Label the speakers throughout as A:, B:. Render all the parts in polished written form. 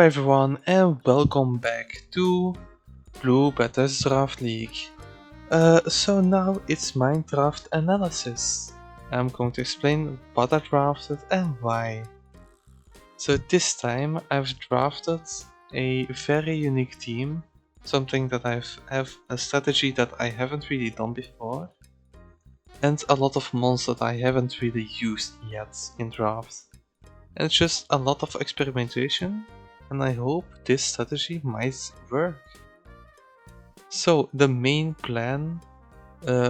A: everyone and welcome back to Blue Better's Draft League. So now it's my draft analysis. I'm going to explain what I drafted and why. So this time I've drafted a very unique team, something that I have a strategy that I haven't really done before, and a lot of mons that I haven't really used yet in draft. And it's just a lot of experimentation, and I hope this strategy might work. So the main plan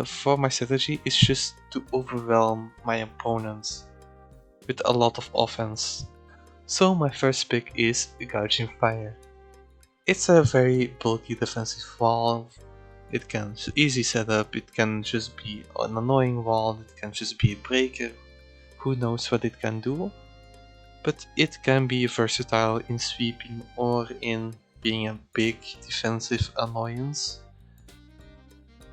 A: for my strategy is just to overwhelm my opponents with a lot of offense. So my first pick is Gouging Fire. It's a very bulky defensive wall. It can easy setup, it can just be an annoying wall, it can just be a breaker. Who knows what it can do? But it can be versatile in sweeping or in being a big defensive annoyance.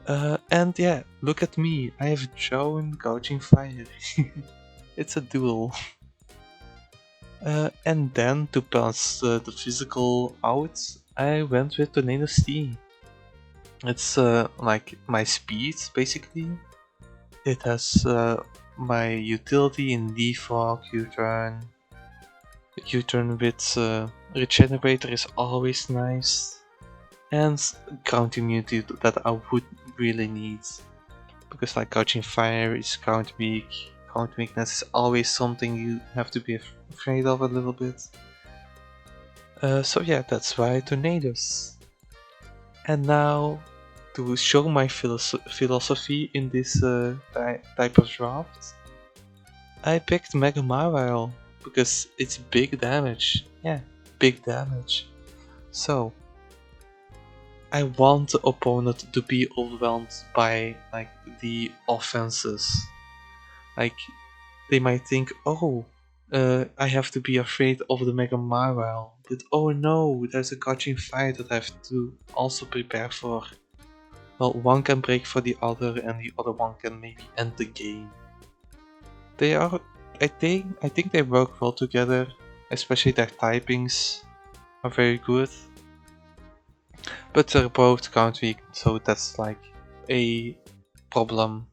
A: And yeah, look at me, I have shown Gouging Fire. It's a duel. And then to balance the physical out, I went with Tornado Steam. It's like my speed basically. It has my utility in defog, U-turn. U-turn with Regenerator is always nice. And ground immunity that I would really need. Because like Gouging Fire is ground weak. Ground weakness is always something you have to be afraid of a little bit. So yeah, that's why Tornadoes. And now, to show my philosophy in this type of draft, I picked Mega Mawile because it's big damage. Yeah, big damage. So I want the opponent to be overwhelmed by like the offenses. Like they might think, oh, I have to be afraid of the Mega Mawile, but oh no, there's a Gouging Fire that I have to also prepare for. Well, one can break for the other, and the other one can maybe end the game. They are, I think they work well together, especially their typings are very good. But they're both count weak, so that's like a problem.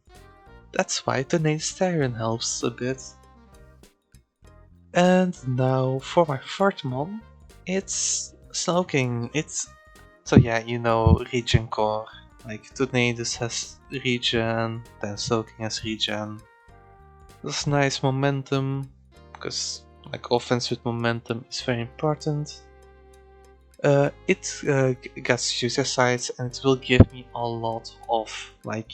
A: That's why Tornado Starion helps a bit. And now for my fourth mon, it's Slowking. So yeah, you know, Regen Core. Like Tornadoes has regen, then Slowking has regen. That's nice momentum, because like offense with momentum is very important. It gets user sides and it will give me a lot of like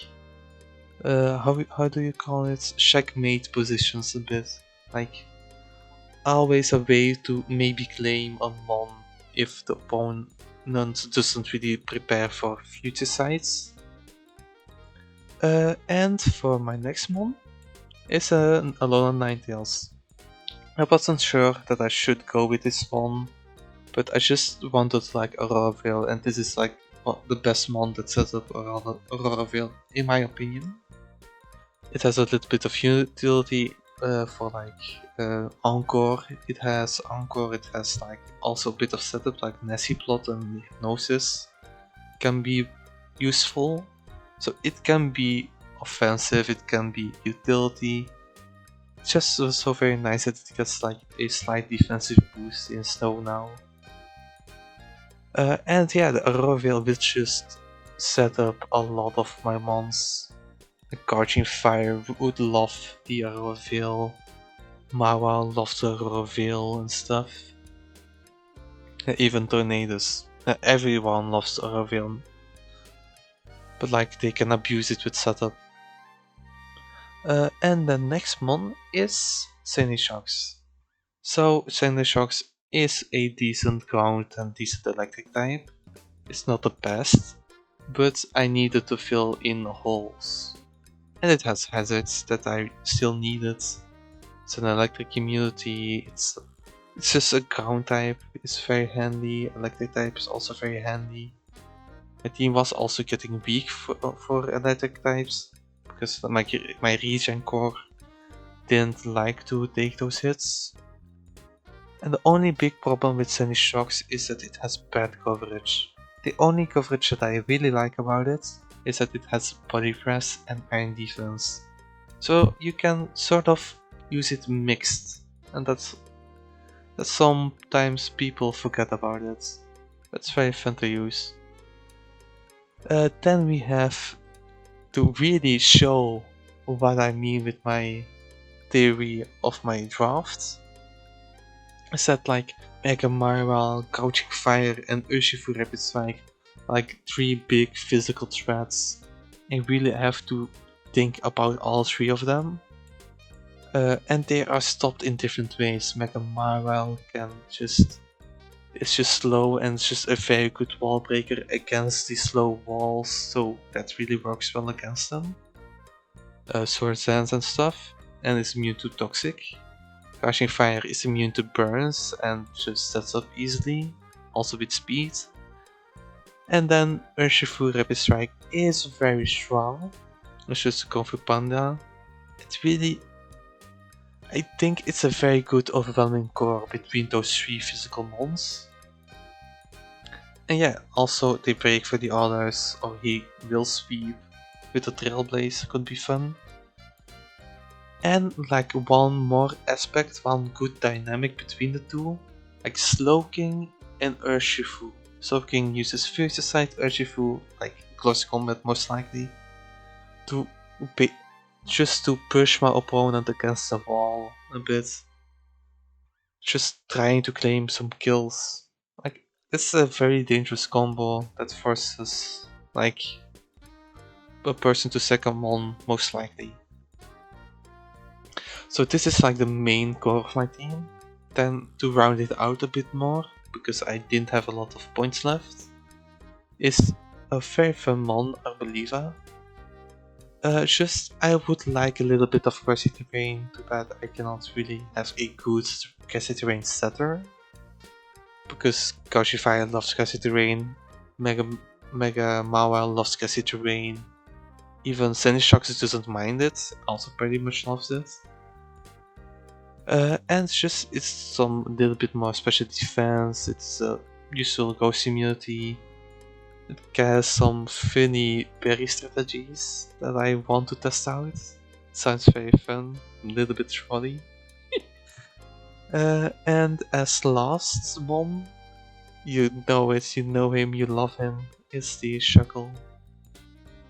A: how do you call it, checkmate positions a bit, like always a way to maybe claim a mon if the opponent doesn't really prepare for future sides. And for my next mon is Alolan Ninetales. I wasn't sure that I should go with this one, but I just wanted like Aurora Veil, and this is like the best mon that sets up Aurora Veil in my opinion. It has a little bit of utility for like Encore. It has Encore, it has like also a bit of setup like Nessie Plot and Hypnosis can be useful. So it can be offensive, it can be utility. It's just so very nice that it gets like a slight defensive boost in Snow now. And yeah, the Aurora Veil will just set up a lot of my mons. The Gouging Fire would love the Aurora Veil. Mawile loves the Aurora Veil and stuff. Even Tornadoes. Everyone loves the Aurora Veil. But like they can abuse it with setup. And the next mon is Shocks. So Shocks is a decent ground and decent electric type. It's not the best, but I needed to fill in holes. And it has hazards that I still needed. It's an electric immunity, it's just a ground type, it's very handy. Electric type is also very handy. My team was also getting weak for electric types, because my regen core didn't like to take those hits. And the only big problem with Sunny Shocks is that it has bad coverage. The only coverage that I really like about it is that it has body press and iron defense. So you can sort of use it mixed, and that's sometimes people forget about it. That's very fun to use. Then we have to really show what I mean with my theory of my draft. I said like Mega Marvel, Crouching Fire, and Urshifu Rapid Strike, like 3 big physical threats. I really have to think about all 3 of them. And they are stopped in different ways. Mega Marvel it's just slow and it's just a very good wall breaker against the slow walls, so that really works well against them. Sword Sands and stuff, and it's immune to Toxic. Crouching Fire is immune to burns and just sets up easily, also with speed. And then Urshifu Rapid Strike is very strong. It's just a Kung Fu Panda. It really, I think it's a very good overwhelming core between those 3 physical mons. And yeah, also they break for the others, or he will sweep with a Trailblaze, could be fun. And like one more aspect, one good dynamic between the two, like Slowking and Urshifu. Slowking uses Fierce Sight, Urshifu, like close combat most likely, to just to push my opponent against the wall a bit. Just trying to claim some kills. Like, this is a very dangerous combo that forces like a person to second one most likely. So this is like the main core of my team. Then to round it out a bit more, because I didn't have a lot of points left, is a very fun mon, Arboliva. Just I would like a little bit of grassy terrain, too bad I cannot really have a good grassy terrain setter. Because Kaushify loves grassy terrain, Mega Mawa loves grassy terrain, even Senishox doesn't mind it, also pretty much loves it. And it's some little bit more special defense, it's useful ghost immunity, it has some funny berry strategies that I want to test out. Sounds very fun, a little bit trolly. And as last one, you know it, you know him, you love him, is the Shuckle.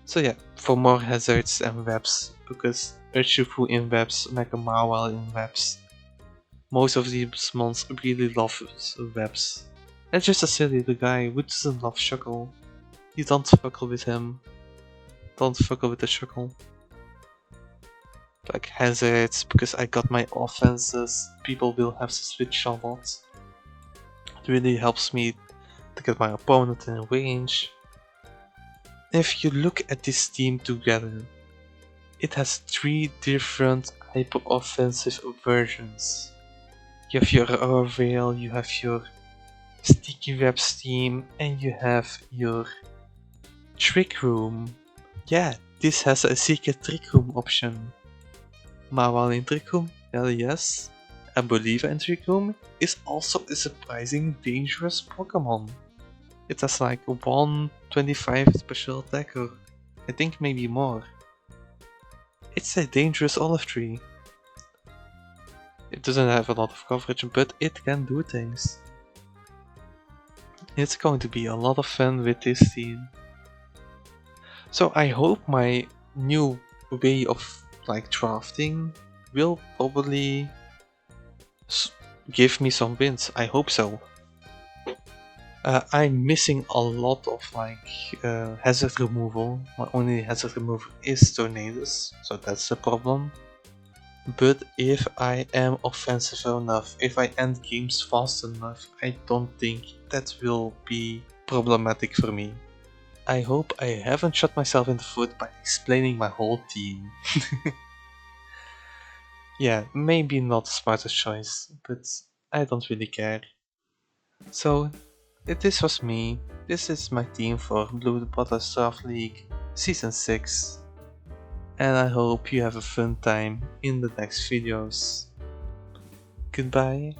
A: So yeah, for more hazards and webs, because Urshifu in webs, Mega Marwell in webs, most of these mons really love webs. And just a silly the guy who doesn't love Shuckle. You don't fuckle with him. Don't fuckle with the Shuckle. Like hazards, because I got my offenses, people will have to switch a lot. It really helps me to get my opponent in range. If you look at this team together, it has 3 different hyper-offensive versions. You have your Aura Veil, you have your Sticky Webs team, and you have your Trick Room. Yeah, this has a secret Trick Room option. Mawal in Trick Room? Hell yes. And Boliva in Trick Room is also a surprising dangerous Pokemon. It has like 125 special attacker. I think maybe more. It's a dangerous olive tree. It doesn't have a lot of coverage, but it can do things. It's going to be a lot of fun with this team. So I hope my new way of like drafting will probably give me some wins. I hope so. I'm missing a lot of like hazard removal. My only hazard removal is Tornadoes, so that's the problem. But if I am offensive enough, if I end games fast enough, I don't think that will be problematic for me. I hope I haven't shot myself in the foot by explaining my whole team. Yeah, maybe not the smartest choice, but I don't really care. So, this was me. This is my team for Blue Bottle Draft League Season 6. And I hope you have a fun time in the next videos. Goodbye.